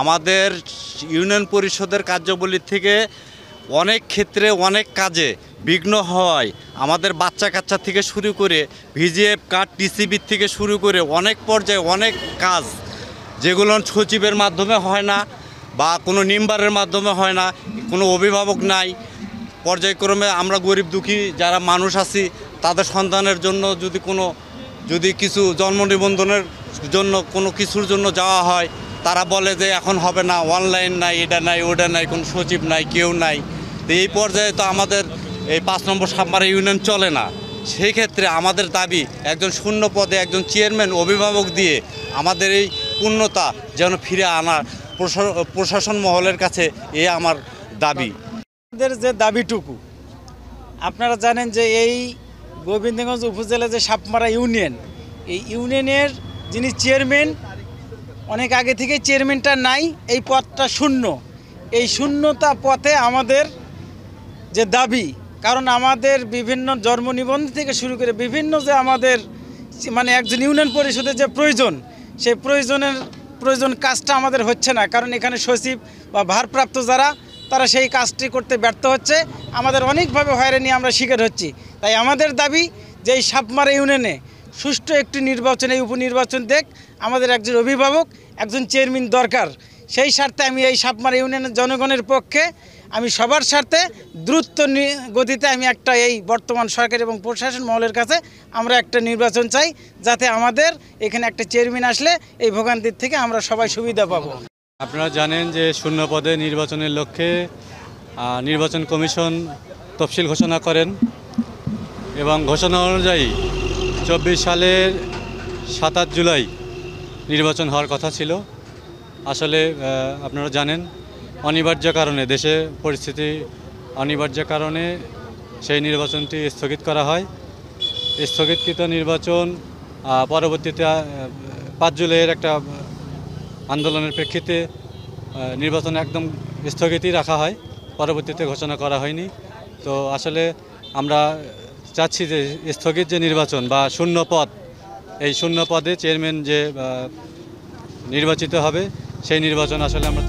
আমাদের ইউনিয়ন পরিষদের কার্যাবলী থেকে অনেক ক্ষেত্রে অনেক কাজে বিঘ্ন হওয়ায় আমাদের বাচ্চা কাচ্চা থেকে শুরু করে ভিজিএফ কার্ড টিসিবির থেকে শুরু করে অনেক পর্যায়ে অনেক কাজ যেগুলো সচিবের মাধ্যমে হয় না বা কোনো মেম্বারের মাধ্যমে হয় না, কোনো অভিভাবক নাই। পর্যায়ক্রমে আমরা গরিব দুঃখী যারা মানুষ আছি তাদের সন্তানের জন্য যদি কিছু জন্ম নিবন্ধনের জন্য কোনো কিছুর জন্য যাওয়া হয়, তারা বলে যে এখন হবে না, অনলাইন নাই, এটা নাই, ওটা নাই, কোনো সচিব নাই, কেউ নাই। তো এই পর্যায়ে তো আমাদের এই 5 নম্বর সাবমারা ইউনিয়ন চলে না। সেই ক্ষেত্রে আমাদের দাবি একজন শূন্য পদে একজন চেয়ারম্যান অভিভাবক দিয়ে আমাদের এই পূর্ণতা যেন ফিরে আনার প্রশাসন মহলের কাছে আমার দাবি। আমাদের যে দাবিটুকু আপনারা জানেন যে এই গোবিন্দগঞ্জ উপজেলা যে সাবমারা ইউনিয়ন, এই ইউনিয়নের যিনি চেয়ারম্যান, অনেক আগে থেকে চেয়ারম্যানটা নাই, এই পদটা শূন্য। এই শূন্যতা পথে আমাদের যে দাবি, কারণ আমাদের বিভিন্ন জন্ম নিবন্ধন থেকে শুরু করে বিভিন্ন যে আমাদের মানে একজন ইউনিয়ন পরিষদের যে প্রয়োজন, সেই প্রয়োজন কাজটা আমাদের হচ্ছে না। কারণ এখানে সচিব বা ভারপ্রাপ্ত যারা, তারা সেই কাজটি করতে ব্যর্থ হচ্ছে। আমাদের অনেকভাবে হয়রানি আমরা শিকার হচ্ছি। তাই আমাদের দাবি যে এই সাবমারা ইউনিয়নে সুষ্ঠু একটি নির্বাচন, এই উপনির্বাচন দেখ, আমাদের একজন অভিভাবক, একজন চেয়ারম্যান দরকার। সেই স্বার্থে আমি এই সাবমারা ইউনিয়নের জনগণের পক্ষে, আমি সবার স্বার্থে দ্রুত গতিতে আমি একটা এই বর্তমান সরকার এবং প্রশাসন মহলের কাছে আমরা একটা নির্বাচন চাই, যাতে আমাদের এখানে একটা চেয়ারম্যান আসলে এই ভোগান্তির থেকে আমরা সবাই সুবিধা পাবো। আপনারা জানেন যে শূন্য পদে নির্বাচনের লক্ষ্যে নির্বাচন কমিশন তফসিল ঘোষণা করেন এবং ঘোষণা অনুযায়ী 24 সালের 27 জুলাই নির্বাচন হওয়ার কথা ছিল। আসলে আপনারা জানেন অনিবার্য কারণে, দেশে পরিস্থিতি অনিবার্য কারণে সেই নির্বাচনটি স্থগিত করা হয়। স্থগিতকৃত নির্বাচন পরবর্তীতে 5 জুলাইয়ের একটা আন্দোলনের প্রেক্ষিতে নির্বাচন একদম স্থগিতই রাখা হয়, পরবর্তীতে ঘোষণা করা হয়নি। তো আসলে আমরা চাচ্ছি যে স্থগিত যে নির্বাচন বা শূন্য পদ, এই শূন্য পদে চেয়ারম্যান যে নির্বাচিত হবে, সেই নির্বাচন আসলে আমরা